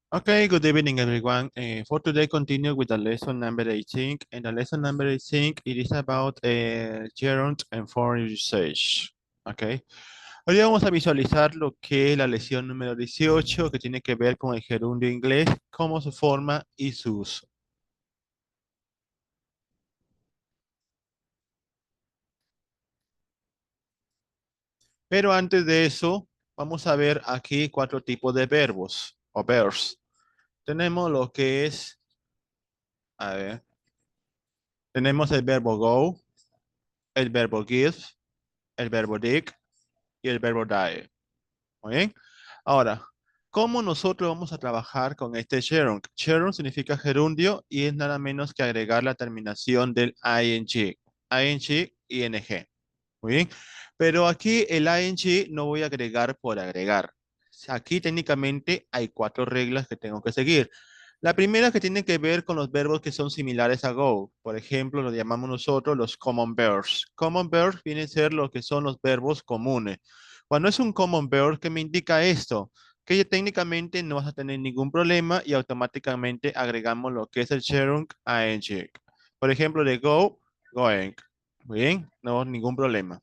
Okay, good evening, everyone. For today, continue with the lesson number 18. And the lesson number 18, it is about gerund and foreign usage. Okay. Hoy vamos a visualizar lo que es la lección número 18, que tiene que ver con el gerundio inglés, cómo se forma y su uso. Pero antes de eso, vamos a ver aquí cuatro tipos de verbos o verbs. Tenemos lo que es, a ver, tenemos el verbo go, el verbo give, el verbo dig y el verbo die. Muy bien. Ahora, ¿cómo nosotros vamos a trabajar con este gerund? Gerund significa gerundio y es nada menos que agregar la terminación del ing. Ing, ing. Muy bien. Pero aquí el ing no voy a agregar por agregar. Aquí técnicamente hay cuatro reglas que tengo que seguir. La primera que tiene que ver con los verbos que son similares a go. Por ejemplo, lo llamamos nosotros los common verbs. Common verbs vienen a ser lo que son los verbos comunes. Cuando es un common verb, ¿qué me indica esto? Que técnicamente no vas a tener ningún problema y automáticamente agregamos lo que es el gerund ing. Por ejemplo, de go, going. Muy bien, no ningún problema.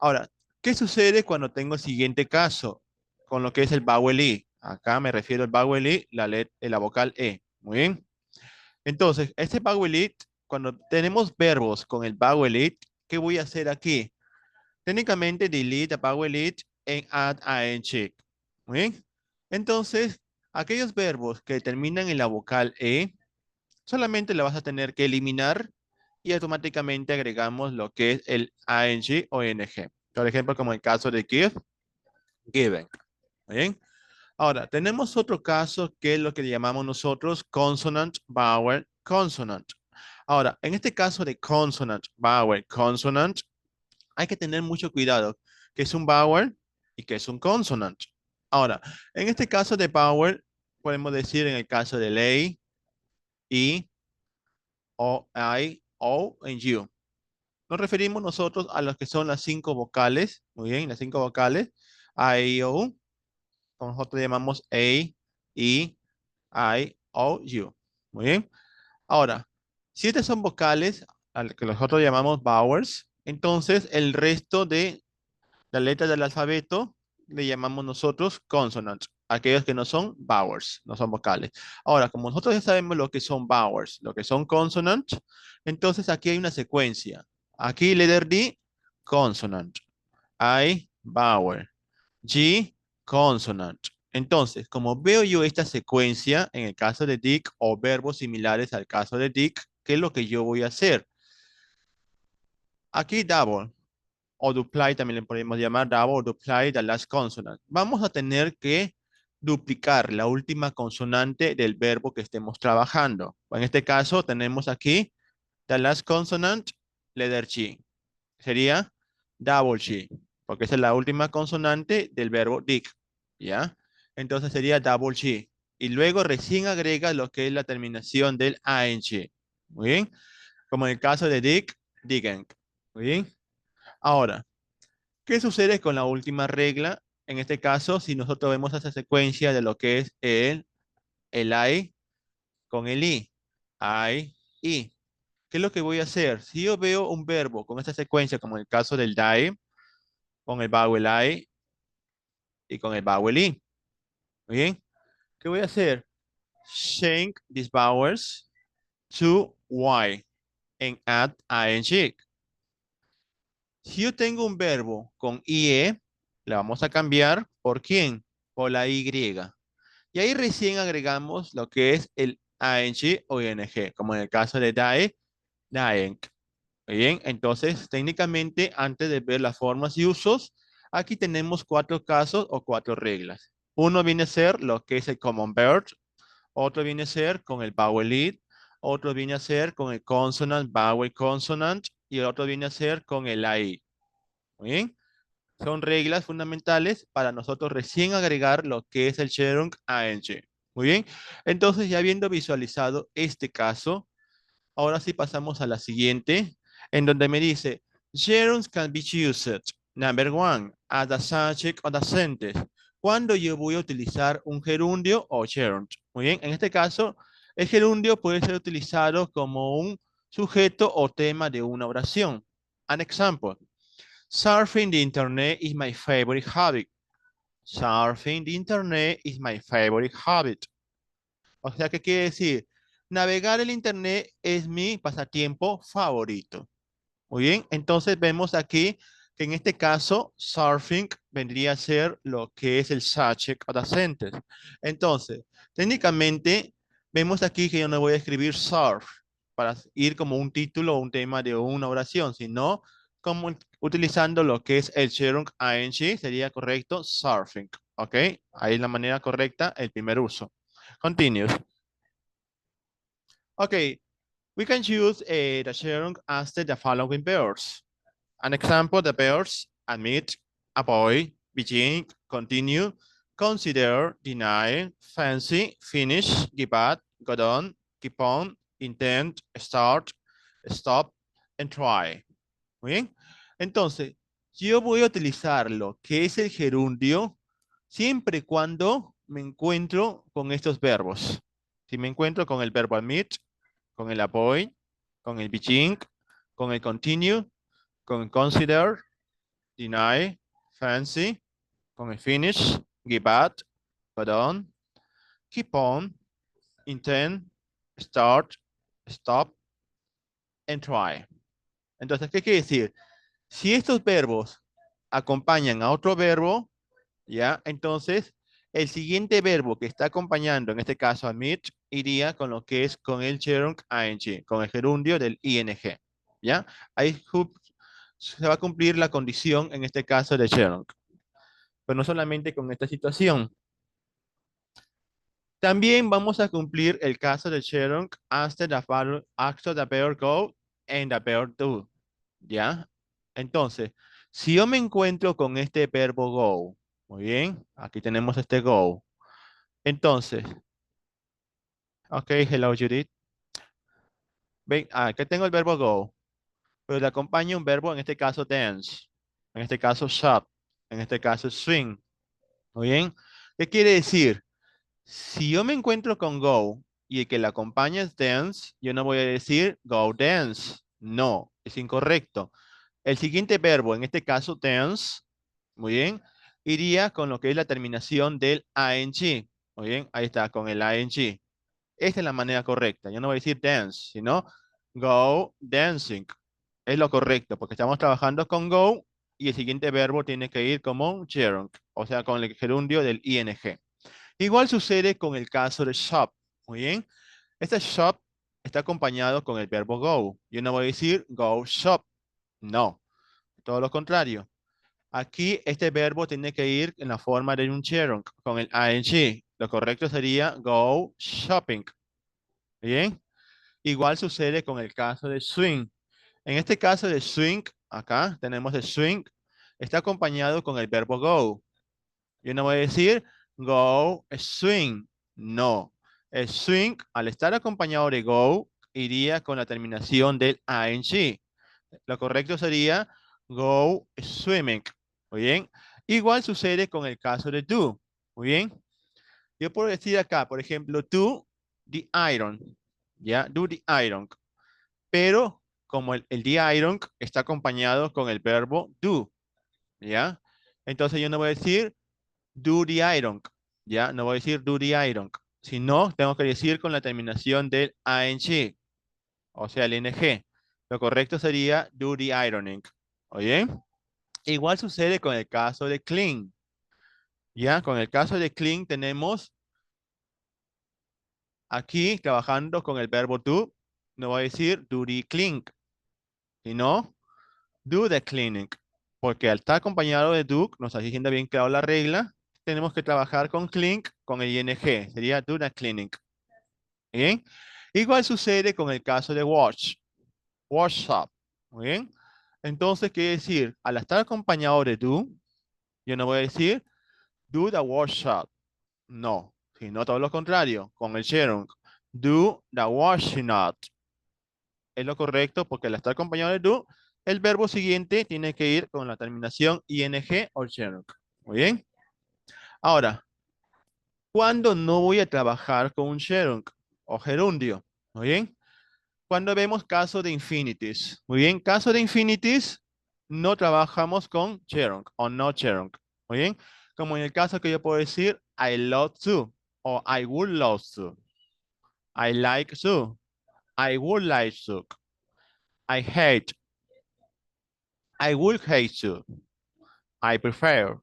Ahora, ¿qué sucede cuando tengo el siguiente caso con lo que es el vowel I? Acá me refiero al vowel I, la vocal E. Muy bien. Entonces, este vowel I, cuando tenemos verbos con el vowel I, ¿qué voy a hacer aquí? Técnicamente, delete a vowel I en add ing. Muy bien. Entonces, aquellos verbos que terminan en la vocal E, solamente la vas a tener que eliminar y automáticamente agregamos lo que es el ing o ing. Por ejemplo, como el caso de give, given. ¿Bien? Ahora, tenemos otro caso que es lo que llamamos nosotros consonant, vowel, consonant. Ahora, en este caso de consonant, vowel, consonant, hay que tener mucho cuidado, que es un vowel y que es un consonant. Ahora, en este caso de vowel, podemos decir en el caso de ley, I, O, I, O, en you. Nos referimos nosotros a los que son las cinco vocales, muy bien, las cinco vocales, A, I, O, nosotros llamamos A, E, I, O, U. Muy bien. Ahora, si estas son vocales, al que nosotros llamamos vowels, entonces el resto de las letras del alfabeto le llamamos nosotros consonants, aquellos que no son vowels, no son vocales. Ahora, como nosotros ya sabemos lo que son vowels, lo que son consonants, entonces aquí hay una secuencia. Aquí letter D, consonant. I, vowel. G, consonant. Entonces, como veo yo esta secuencia, en el caso de Dick o verbos similares al caso de Dick, ¿qué es lo que yo voy a hacer? Aquí double o duply, también le podemos llamar double o duply the last consonant. Vamos a tener que duplicar la última consonante del verbo que estemos trabajando. En este caso tenemos aquí the last consonant, letter G. Sería double G, porque esa es la última consonante del verbo dig, ¿ya? Entonces sería double G. Y luego recién agrega lo que es la terminación del ing. Muy bien. Como en el caso de dig, digging. Muy bien. Ahora, ¿qué sucede con la última regla? En este caso, si nosotros vemos esa secuencia de lo que es el I con el I, I. ¿Qué es lo que voy a hacer? Si yo veo un verbo con esta secuencia, como en el caso del die, con el vowel I y con el vowel I. Muy bien. ¿Qué voy a hacer? Change these vowels to Y and add ing. Si yo tengo un verbo con IE, la vamos a cambiar por quién? Por la Y. Y ahí recién agregamos lo que es el ing o ing, como en el caso de die, dying. Muy bien, entonces técnicamente antes de ver las formas y usos, aquí tenemos cuatro casos o cuatro reglas. Uno viene a ser lo que es el common verb, otro viene a ser con el vowel lead, otro viene a ser con el consonant, vowel consonant y el otro viene a ser con el AI. Muy bien, son reglas fundamentales para nosotros recién agregar lo que es el gerund ing. Muy bien, entonces ya habiendo visualizado este caso, ahora sí pasamos a la siguiente, en donde me dice, gerunds can be used. Number one, as a subject of the sentence. cuando yo voy a utilizar un gerundio o gerund. Muy bien, en este caso, el gerundio puede ser utilizado como un sujeto o tema de una oración. An example, surfing the internet is my favorite hobby. Surfing the internet is my favorite habit. O sea, ¿qué quiere decir? Navegar el internet es mi pasatiempo favorito. Muy bien, entonces vemos aquí que en este caso surfing vendría a ser lo que es el subject of the sentence. Entonces, técnicamente vemos aquí que yo no voy a escribir surf para ir como un título o un tema de una oración, sino como utilizando lo que es el gerund ing, sería correcto surfing. ¿Ok? Ahí es la manera correcta, el primer uso. Continues. Ok, we can use the gerund after the following verbs. An example, the verbs admit, avoid, begin, continue, consider, deny, fancy, finish, give up, go on, keep on, intend, start, stop, and try. Muy bien. Entonces, yo voy a utilizar lo que es el gerundio siempre y cuando me encuentro con estos verbos. Si me encuentro con el verbo admit, con el avoid, con el begin, con el continue, con el consider, deny, fancy, con el finish, give up, go on, keep on, intend, start, stop, and try. Entonces, ¿qué quiere decir? Si estos verbos acompañan a otro verbo, ¿ya? Entonces, el siguiente verbo que está acompañando, en este caso admit, iría con lo que es con el gerund ing, con el gerundio del ing, ¿ya? Ahí se va a cumplir la condición, en este caso, de gerund. Pero no solamente con esta situación. También vamos a cumplir el caso de gerund after the verb go and the verb do, ¿ya? Entonces, si yo me encuentro con este verbo go, muy bien, aquí tenemos este go. Entonces, ok, hello Judith. Ven, aquí tengo el verbo go, pero le acompaña un verbo, en este caso dance, en este caso shop, en este caso swing. Muy bien. ¿Qué quiere decir? Si yo me encuentro con go y el que le acompaña es dance, yo no voy a decir go dance. No, es incorrecto. El siguiente verbo, en este caso dance, muy bien, iría con lo que es la terminación del ing. Muy bien, ahí está, con el ing. Esta es la manera correcta. Yo no voy a decir dance, sino go dancing. Es lo correcto, porque estamos trabajando con go y el siguiente verbo tiene que ir como un gerund, o sea, con el gerundio del ing. Igual sucede con el caso de shop. Muy bien. Este shop está acompañado con el verbo go. Yo no voy a decir go shop. No, todo lo contrario. Aquí este verbo tiene que ir en la forma de un gerund con el ing. Lo correcto sería go shopping. Bien. Igual sucede con el caso de swing. En este caso de swing, acá tenemos el swing, está acompañado con el verbo go. Yo no voy a decir go swing. No. El swing, al estar acompañado de go, iría con la terminación del ing. Lo correcto sería go swimming. Muy bien. Igual sucede con el caso de do. Muy bien. Yo puedo decir acá, por ejemplo, do the iron. ¿Ya? Do the iron. Pero como el the iron está acompañado con el verbo do. ¿Ya? Entonces yo no voy a decir do the iron, ¿ya? No voy a decir do the iron, sino tengo que decir con la terminación del ing, o sea, el ing. Lo correcto sería do the ironing, ¿oye? Igual sucede con el caso de clean, ¿ya? Con el caso de clean tenemos aquí trabajando con el verbo do, no voy a decir do the clean, sino do the cleaning, porque al estar acompañado de do, nos está diciendo bien claro la regla, tenemos que trabajar con clean con el ing, sería do the cleaning. ¿Bien? Igual sucede con el caso de wash, wash up. ¿Muy bien? Entonces, ¿qué decir? Al estar acompañado de do, yo no voy a decir do the wash up. No, sino todo lo contrario, con el gerund. Do the washing up. Es lo correcto porque al estar acompañado de do, el verbo siguiente tiene que ir con la terminación ing o gerund. Muy bien. Ahora, ¿cuándo no voy a trabajar con un gerund o gerundio? ¿Muy bien? Cuando vemos caso de infinities. Muy bien, caso de infinities, no trabajamos con gerund o no gerund. Muy bien, como en el caso que yo puedo decir, I love to o I would love to. I like to. I would like to. I hate. I would hate to. I prefer.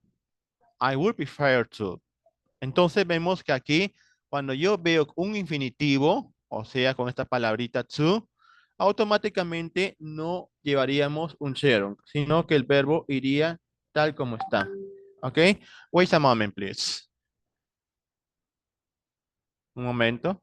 I would prefer to. Entonces vemos que aquí, cuando yo veo un infinitivo, o sea, con esta palabrita to, automáticamente no llevaríamos un gerund, sino que el verbo iría tal como está. ¿Ok? Wait a moment, please. Un momento.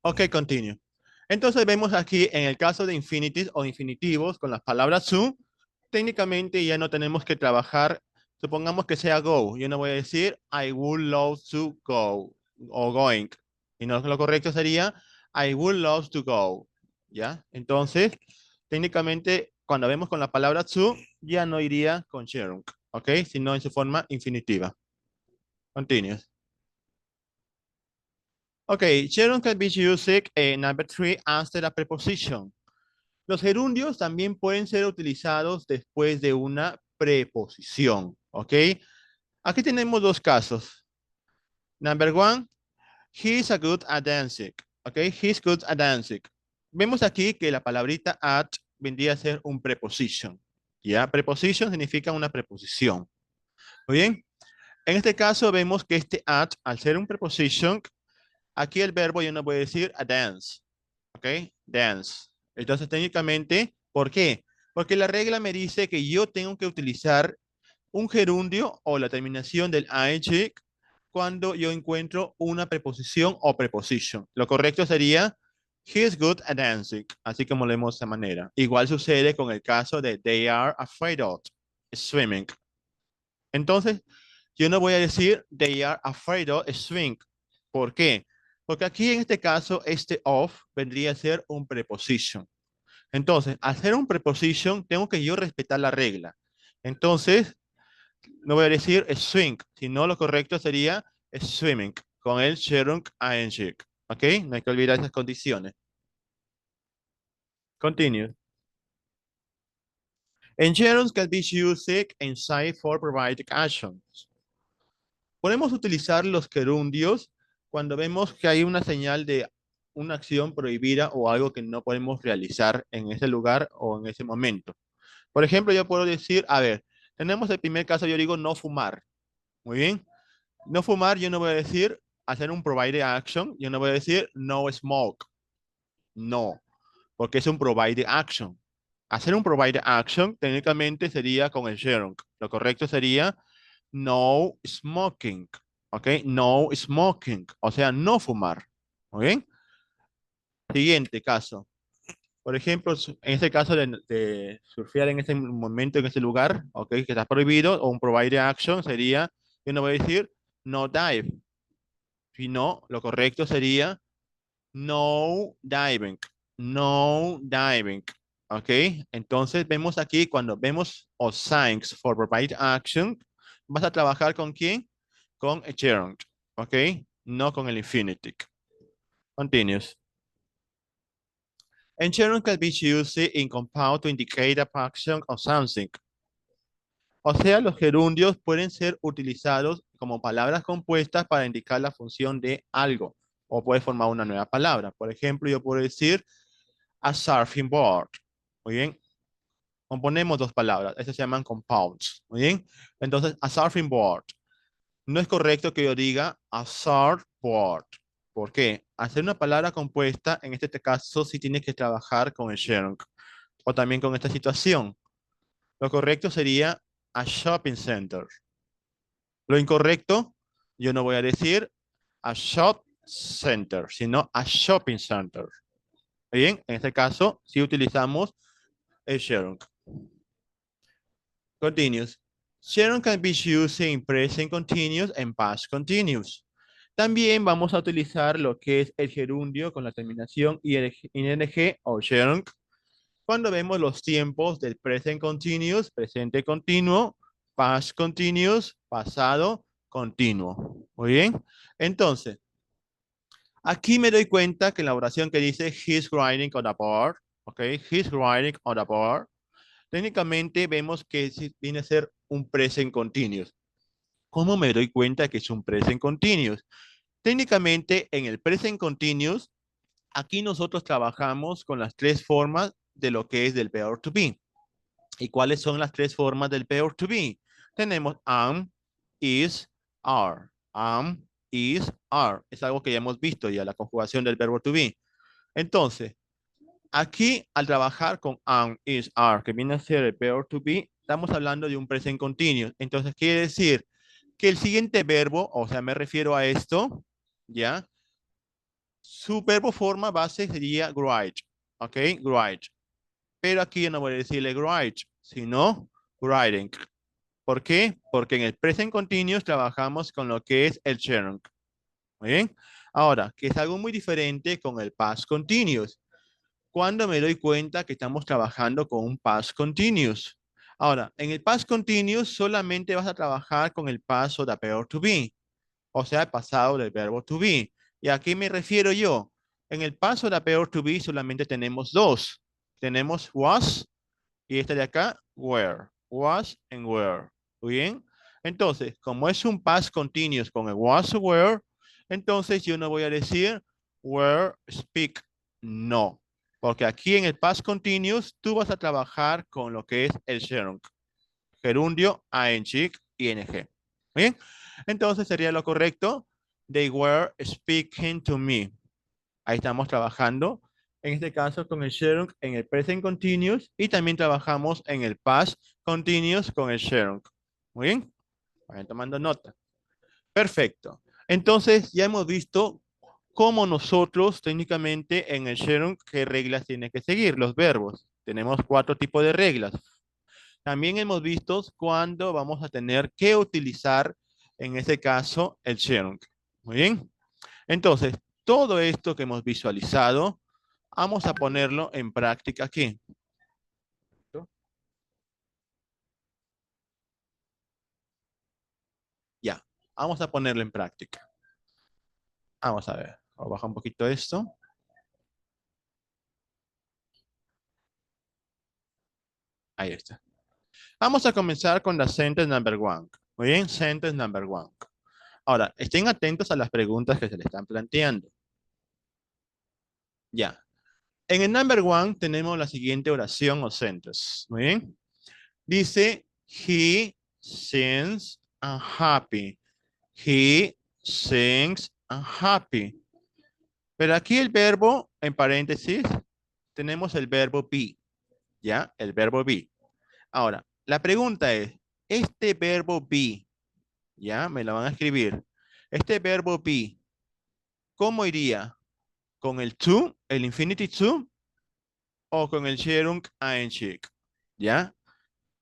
Ok, continue. Entonces vemos aquí en el caso de infinities o infinitivos con las palabras to, técnicamente ya no tenemos que trabajar. Supongamos que sea go. Yo no voy a decir I would love to go o going. Y no, lo correcto sería I would love to go. ¿Ya? Entonces, técnicamente, cuando vemos con la palabra to, ya no iría con gerund, ¿ok? Sino en su forma infinitiva. Continue. Okay, gerund can be used number three after a preposition. Los gerundios también pueden ser utilizados después de una preposición, ¿ok? Aquí tenemos dos casos. Number one, he's a good at dancing, ¿ok? He's good at dancing. Vemos aquí que la palabrita at vendría a ser un preposition, ¿ya? Preposition significa una preposición, ¿muy bien? En este caso vemos que este at, al ser un preposition, aquí el verbo yo no voy a decir a dance, ¿ok? Dance. Entonces, técnicamente, ¿por qué? Porque la regla me dice que yo tengo que utilizar un gerundio o la terminación del ing cuando yo encuentro una preposición o preposition. Lo correcto sería he is good at dancing, así como leemos de esa manera. Igual sucede con el caso de they are afraid of swimming. Entonces, yo no voy a decir they are afraid of swimming. ¿Por qué? Porque aquí en este caso, este of vendría a ser un preposition. Entonces, al ser un preposition, tengo que yo respetar la regla. Entonces, no voy a decir swing, sino lo correcto sería swimming, con el gerund ing. ¿Ok? No hay que olvidar esas condiciones. Continue. And gerunds can be used inside for providing actions. Podemos utilizar los gerundios cuando vemos que hay una señal de una acción prohibida o algo que no podemos realizar en ese lugar o en ese momento. Por ejemplo, yo puedo decir, a ver, tenemos el primer caso, yo digo no fumar. Muy bien. No fumar, yo no voy a decir hacer un provide action, yo no voy a decir no smoke. No, porque es un provide action. Hacer un provide action técnicamente sería con el gerund. Lo correcto sería no smoking. ¿Ok? No smoking. O sea, no fumar. ¿Ok? Siguiente caso. Por ejemplo, en este caso de surfear en ese momento, en ese lugar, ¿ok? Que está prohibido, o un provide action sería, yo no voy a decir no dive, sino lo correcto sería no diving. No diving. ¿Ok? Entonces vemos aquí, cuando vemos o signs for provide action, vas a trabajar con quién? Con a gerund. ¿Ok? No con el infinitive. Continues. And gerund can be used in compound to indicate a function of something. O sea, los gerundios pueden ser utilizados como palabras compuestas para indicar la función de algo o puede formar una nueva palabra. Por ejemplo, yo puedo decir a surfing board. Muy bien. Componemos dos palabras. Estas se llaman compounds. Muy bien. Entonces, a surfing board. No es correcto que yo diga a surfboard. ¿Por qué? Hacer una palabra compuesta, en este caso, sí tiene que trabajar con el gerund o también con esta situación. Lo correcto sería a shopping center. Lo incorrecto, yo no voy a decir a shop center, sino a shopping center. Bien, en este caso, si utilizamos el Sharon. Continuous. Sharon can be used in present continuous and past continuous. También vamos a utilizar lo que es el gerundio con la terminación ing o Sharon cuando vemos los tiempos del present continuous, presente continuo, past continuous, pasado continuo. Muy bien. Entonces, aquí me doy cuenta que en la oración que dice he's writing on a board, ok, he's writing on a board, técnicamente vemos que viene a ser un present continuous. ¿Cómo me doy cuenta que es un present continuous? Técnicamente en el present continuous, aquí nosotros trabajamos con las tres formas de lo que es del verb to be. ¿Y cuáles son las tres formas del verb to be? Tenemos am, is, are. Am, is, are. Es algo que ya hemos visto ya, la conjugación del verbo to be. Entonces, aquí al trabajar con am, is, are, que viene a ser el verbo to be, estamos hablando de un present continuous. Entonces, quiere decir que el siguiente verbo, o sea, me refiero a esto, ¿ya? Su verbo forma base sería write, ¿ok? Write. Pero aquí yo no voy a decirle write, sino writing. ¿Por qué? Porque en el present continuous trabajamos con lo que es el gerund. Muy bien. Ahora, que es algo muy diferente con el past continuous. Cuando me doy cuenta que estamos trabajando con un past continuous. Ahora, en el past continuous solamente vas a trabajar con el past o the verb to be, o sea, el pasado del verbo to be. ¿Y a qué me refiero yo? En el past o the verb to be solamente tenemos dos. Tenemos was y este de acá, were. Was and were. ¿Muy bien? Entonces, como es un past continuous con el was o were, entonces yo no voy a decir were, speak. No. Porque aquí en el past continuous tú vas a trabajar con lo que es el gerund. Gerundio, ing, ing. ¿Muy bien? Entonces sería lo correcto. They were speaking to me. Ahí estamos trabajando, en este caso con el gerund en el present continuous y también trabajamos en el past continuous con el gerund. Muy bien, vayan tomando nota. Perfecto. Entonces ya hemos visto cómo nosotros técnicamente en el gerund qué reglas tiene que seguir, los verbos. Tenemos cuatro tipos de reglas. También hemos visto cuándo vamos a tener que utilizar en este caso el gerund. Muy bien. Entonces, todo esto que hemos visualizado, vamos a ponerlo en práctica aquí. Ya, vamos a ponerlo en práctica. Vamos a ver, voy a bajar un poquito esto. Ahí está. Vamos a comenzar con la sentence number one. Muy bien, sentence number one. Ahora, estén atentos a las preguntas que se le están planteando. Ya. En el number one tenemos la siguiente oración o sentence. Muy bien. Dice, he seems unhappy. He sings unhappy. Pero aquí el verbo, en paréntesis, tenemos el verbo be, ¿ya? El verbo be. Ahora, la pregunta es, este verbo be, ¿ya? Me lo van a escribir. Este verbo be, ¿cómo iría? ¿Con el to, el infinitive to, o con el gerund ing? ¿Ya?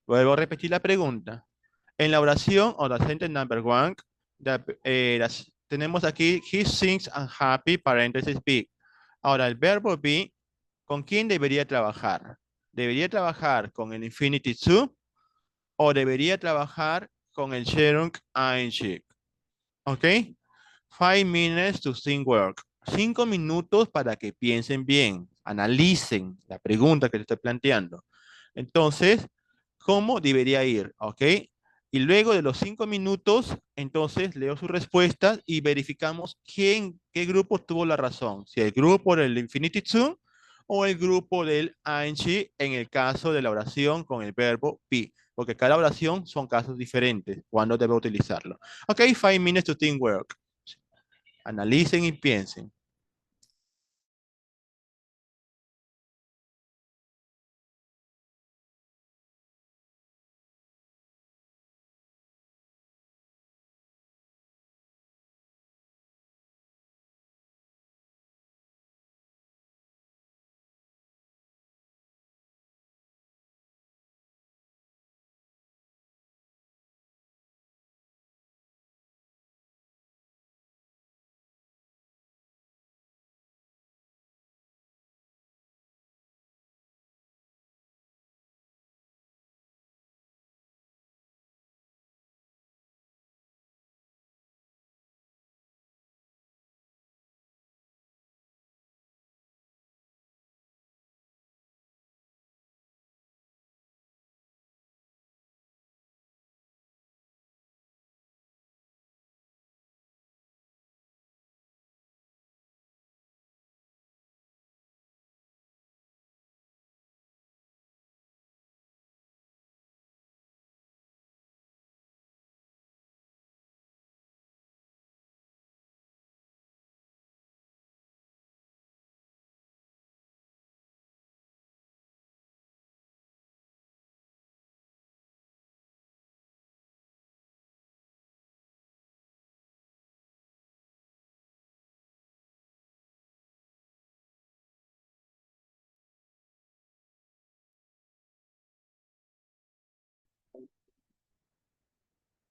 Vuelvo a repetir la pregunta. En la oración o la sentence number one, tenemos aquí he sings unhappy, paréntesis be. Ahora, el verbo be, ¿con quién debería trabajar? ¿Debería trabajar con el infinitive to o debería trabajar con el gerund ing? ¿Ok? 5 minutes to think work. 5 minutos para que piensen bien, analicen la pregunta que te estoy planteando. Entonces, ¿cómo debería ir? ¿Ok? Y luego de los 5 minutos, entonces leo sus respuestas y verificamos qué grupo tuvo la razón. Si el grupo del infinitive to o el grupo del ing en el caso de la oración con el verbo be. Porque cada oración son casos diferentes. ¿Cuándo debo utilizarlo? Ok, 5 minutes to think work. Analicen y piensen.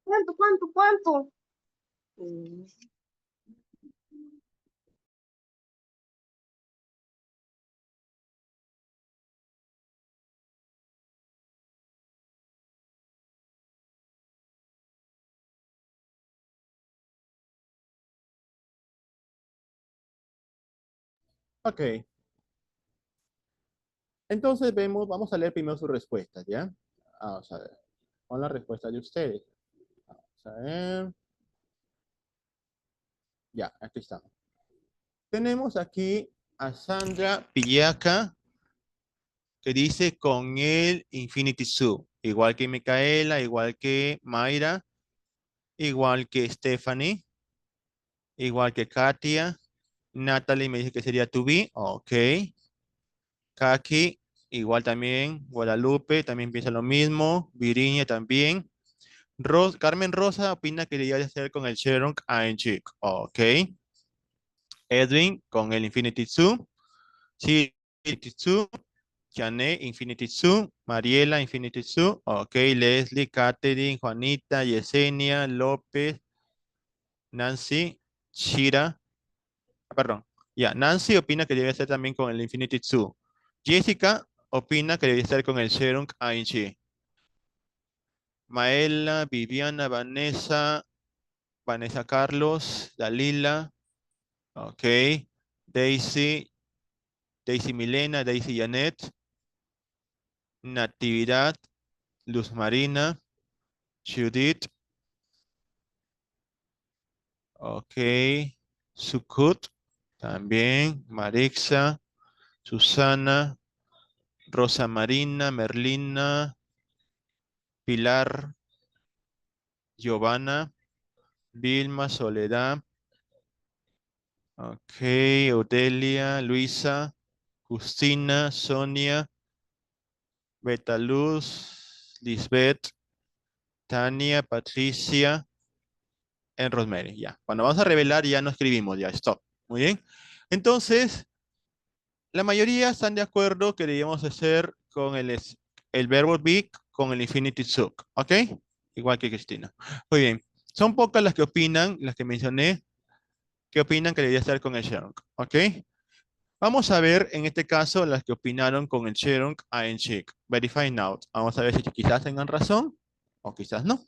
¿Cuánto, cuánto, cuánto? Mm. Ok, entonces vamos a leer primero sus respuestas, ¿ya? Vamos a ver, con la respuesta de ustedes. Vamos a ver, ya, aquí estamos. Tenemos aquí a Sandra Pillaca, que dice con el Infinity Zoo, igual que Micaela, igual que Mayra, igual que Stephanie, igual que Katia. Natalie me dice que sería to be, ok. Kaki, igual también. Guadalupe también piensa lo mismo. Viriña también. Carmen Rosa opina que debería ser con el Sharon ING, ok. Edwin con el Infinity Zoo. Sí, Infinity Zoo. Janet, Infinity Zoo, Mariela, Infinity Zoo, ok, Leslie, Catherine, Juanita, Yesenia, López, Nancy, Shira, perdón, ya, Nancy opina que debe ser también con el Infinity Zoo. Jessica opina que debe ser con el Serum ING. Maela, Viviana, Vanessa Carlos, Dalila, ok, Daisy, Daisy Milena, Daisy Janet, Natividad, Luz Marina, Judith, ok. Sukut, también. Marixa, Susana, Rosa Marina, Merlina, Pilar, Giovanna, Vilma, Soledad, ok. Odelia, Luisa, Justina, Sonia, Betaluz, Lisbeth, Tania, Patricia, en Rosemary. Ya. Cuando vamos a revelar ya no escribimos, ya, stop. Muy bien. Entonces, la mayoría están de acuerdo que debíamos hacer con el verbo be con el infinitive sub, ¿ok? Igual que Cristina. Muy bien. Son pocas las que opinan, las que mencioné, que opinan que debería estar con el Sherlock, ¿ok? Vamos a ver en este caso las que opinaron con el Sherlock ing. Verify now. Vamos a ver si quizás tengan razón o quizás no.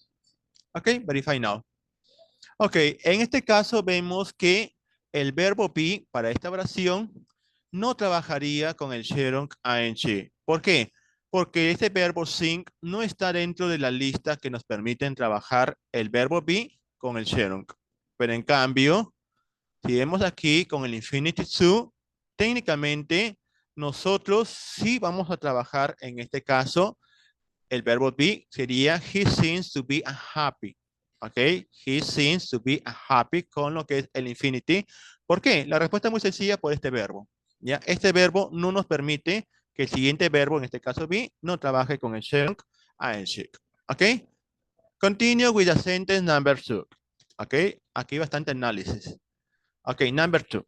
¿Ok? Verify now. Ok, en este caso vemos que el verbo be para esta oración no trabajaría con el Sherlock ing. ¿Por qué? Porque este verbo sing no está dentro de la lista que nos permiten trabajar el verbo be con el Sherlock. Pero en cambio, si vemos aquí con el infinitive to, técnicamente nosotros sí vamos a trabajar en este caso el verbo be sería he seems to be happy. ¿Ok? He seems to be happy con lo que es el infinity. ¿Por qué? La respuesta es muy sencilla por este verbo. ¿Ya? Este verbo no nos permite que el siguiente verbo, en este caso be, no trabaje con el shall ing. ¿Ok? Continue with the sentence number two. ¿Ok? Aquí bastante análisis. Ok, number two.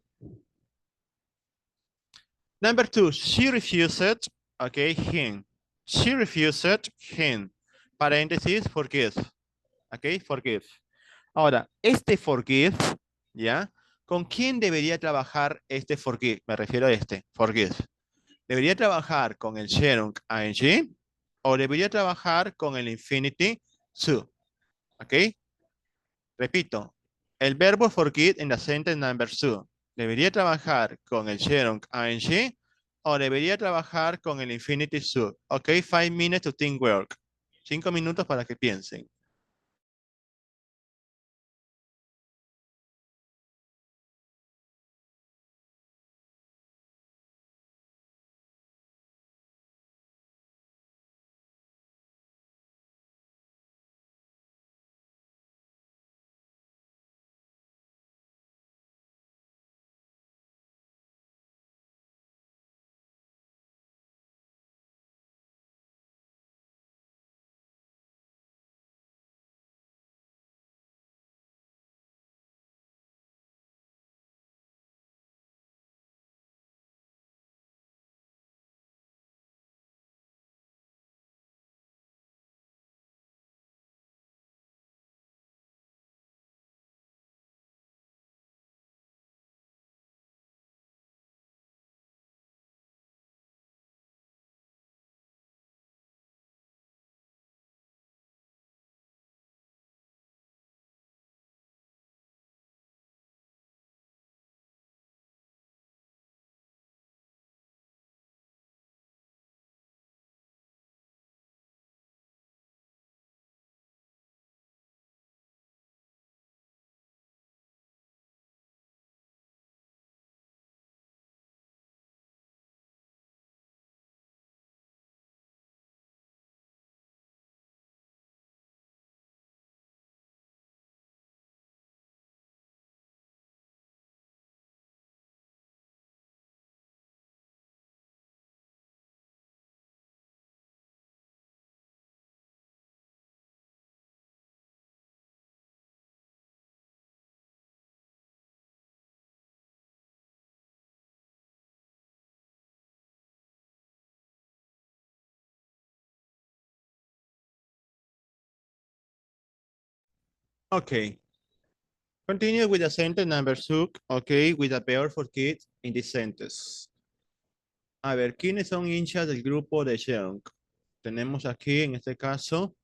Number two, she refused, okay, him. She refused him. Paréntesis, forgive. Ok, forgive. Ahora, este forgive, ¿ya? ¿Con quién debería trabajar este forgive? Me refiero a este, forgive. ¿Debería trabajar con el Sherung ing o debería trabajar con el infinity to? ¿Ok? Repito, el verbo forgive en la sentence number two. ¿Debería trabajar con el Sherung ing o debería trabajar con el infinity to? ¿Ok? 5 minutes to think work. 5 minutos para que piensen. Okay. Continue with the sentence number 2, okay, with a verb for kids in this sentence. A ver, ¿quiénes son hinchas del grupo de Cheong? Tenemos aquí, en este caso,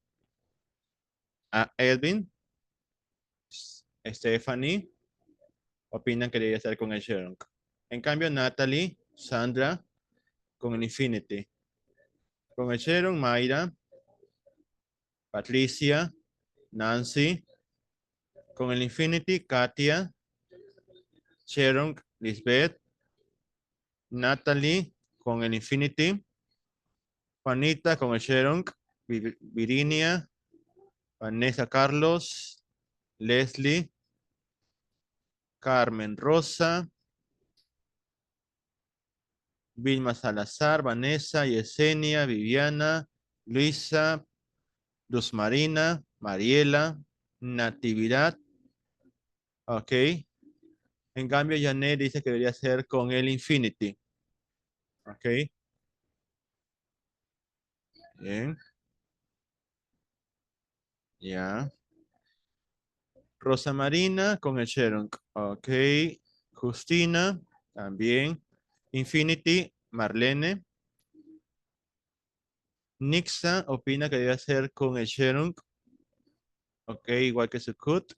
a Edwin, Stephanie, opinan que debería estar con el Cheong. En cambio, Natalie, Sandra, con el Infinity. Con el Cheong, Mayra, Patricia, Nancy. Con el Infinity, Katia, Sharon, Lisbeth, Natalie, con el Infinity, Juanita, con el Sharon, Virinia, Vanessa Carlos, Leslie, Carmen Rosa, Vilma Salazar, Vanessa, Yesenia, Viviana, Luisa, Luz Marina, Mariela, Natividad. Ok. En cambio, Janet dice que debería ser con el Infinity. Ok. Bien. Ya. Rosa Marina con el Sharon. Ok. Justina, también. Infinity, Marlene. Nixa opina que debe ser con el Sharon. Ok, igual que Sukut.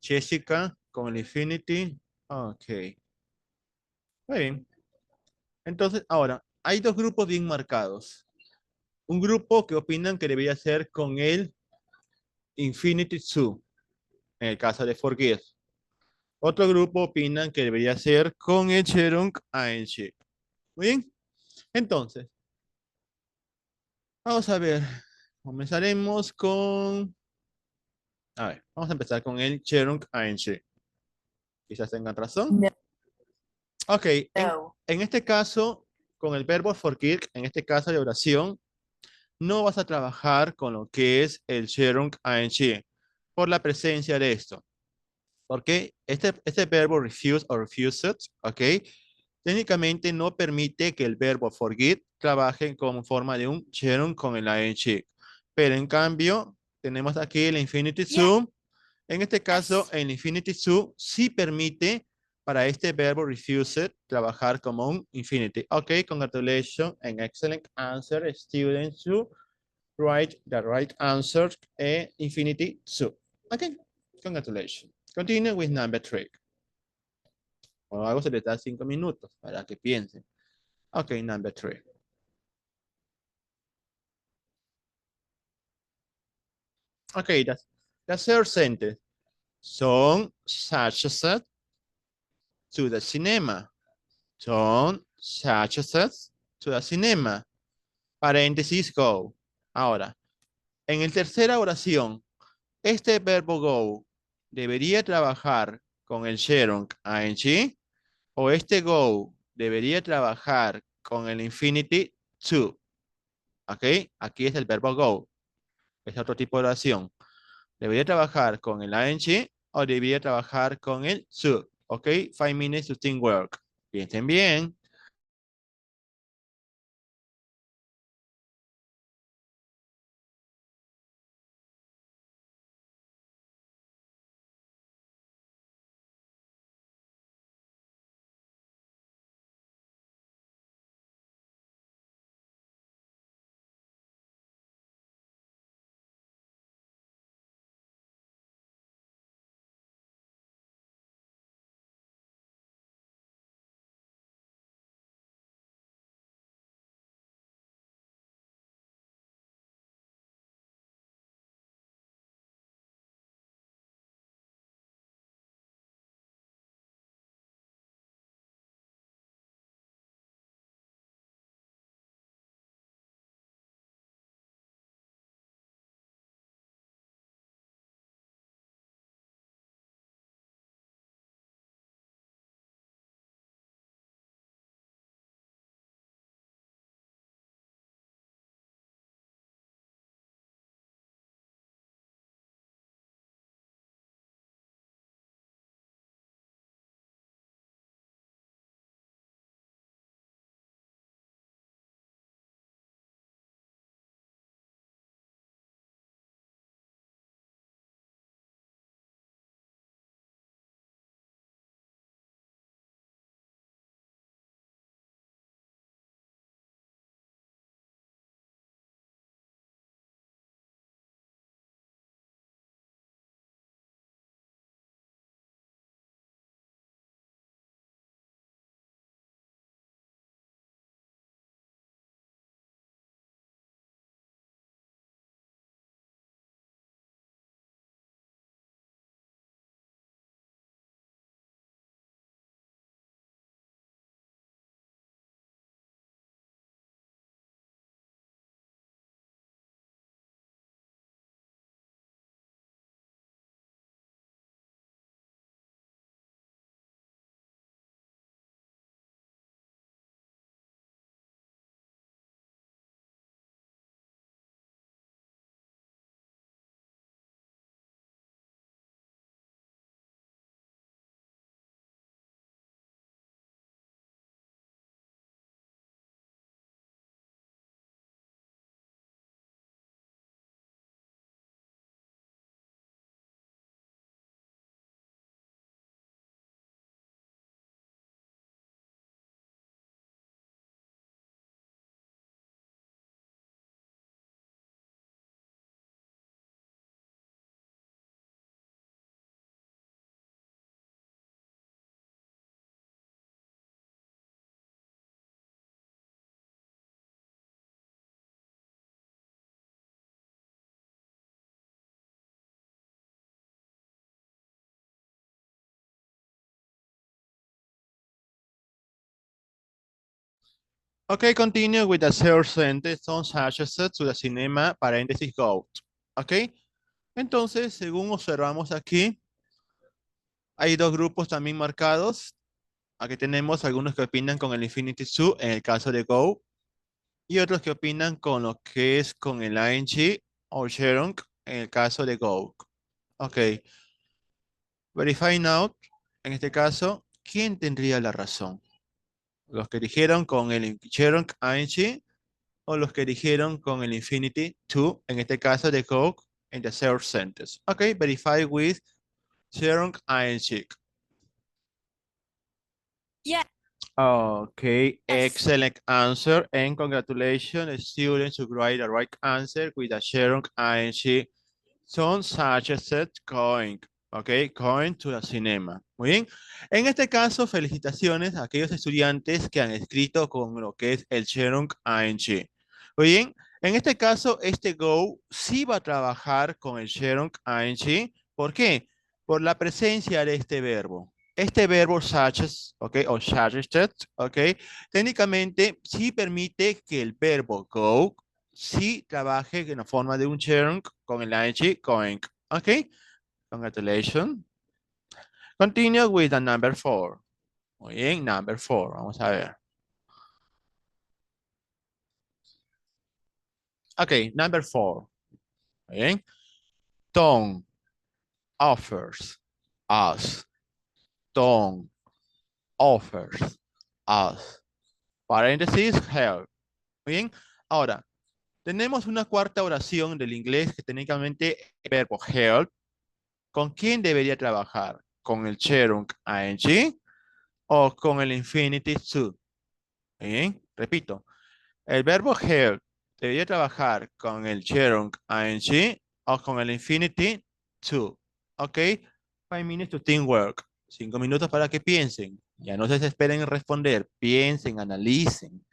Jessica con el Infinity. Ok. Bien. Entonces, ahora, hay dos grupos bien marcados. Un grupo que opinan que debería ser con el Infinity 2, en el caso de Forgive. Otro grupo opinan que debería ser con el Sharon ANC. Muy bien. Entonces, vamos a ver. Comenzaremos con... A ver, vamos a empezar con el Cherunk ANC. Quizás tengan razón. No. Ok, en este caso, con el verbo forgive, en este caso de oración, no vas a trabajar con lo que es el Cherunk ANC por la presencia de esto. Porque este verbo refuse o refused, ok, técnicamente no permite que el verbo forgive trabaje como forma de un Cherunk con el ing. Pero en cambio, tenemos aquí el infinitive sum. En este caso, el infinitive sum sí permite para este verbo refused trabajar como un infinitive. Ok, congratulations and excellent answer, students who write the right answer and infinitive sum. Ok, congratulations. Continue with number 3. O algo se les da 5 minutos para que piensen. Ok, number 3. Ok, the third sentence. Son such as to the cinema. Son such as to the cinema. Paréntesis, go. Ahora, en el tercera oración, este verbo go debería trabajar con el Sharon ing o este go debería trabajar con el infinity to. ¿Ok? Aquí es el verbo go. Es otro tipo de oración. ¿Debería trabajar con el ing o debería trabajar con el to? ¿Ok? 5 minutes to think work. Piensen bien. Okay, continue with the third sentence. Some such as to the cinema, paréntesis, go. Ok. Entonces, según observamos aquí, hay dos grupos también marcados. Aquí tenemos algunos que opinan con el infinitive to en el caso de go y otros que opinan con lo que es con el ing o Sharon en el caso de go. Ok. Verify now. En este caso, ¿quién tendría la razón? ¿Los que dijeron con el Sharon ing o los que dijeron con el infinity to, en este caso de go en the third sentence? Ok. Verify with Sharon ing. Yes. Okay, excellent answer, and congratulations, students who write the right answer with a Sharon ing. Son such as going, okay, going to the cinema. Muy bien. En este caso, felicitaciones a aquellos estudiantes que han escrito con lo que es el Sharon ing. Muy bien. En este caso, este go sí va a trabajar con el Sharon ing. ¿Por qué? Por la presencia de este verbo. Este verbo such as, ok, o suggested, ok, técnicamente sí permite que el verbo go sí trabaje en la forma de un chunk con el ing going. Ok, congratulations. Continue with the number 4. Muy bien, number 4. Vamos a ver. Ok, number 4. Muy bien. Tom offers us. Tom offers us. Paréntesis, help. Muy bien. Ahora, tenemos una cuarta oración del inglés que técnicamente el verbo help. ¿Con quién debería trabajar? ¿Con el chunk ing o con el infinitive to? Bien, repito. El verbo help debería trabajar con el chunk ing o con el infinitive to. ¿Ok? 5 minutes to think work. 5 minutos para que piensen. Ya no se desesperen en responder. Piensen, analicen.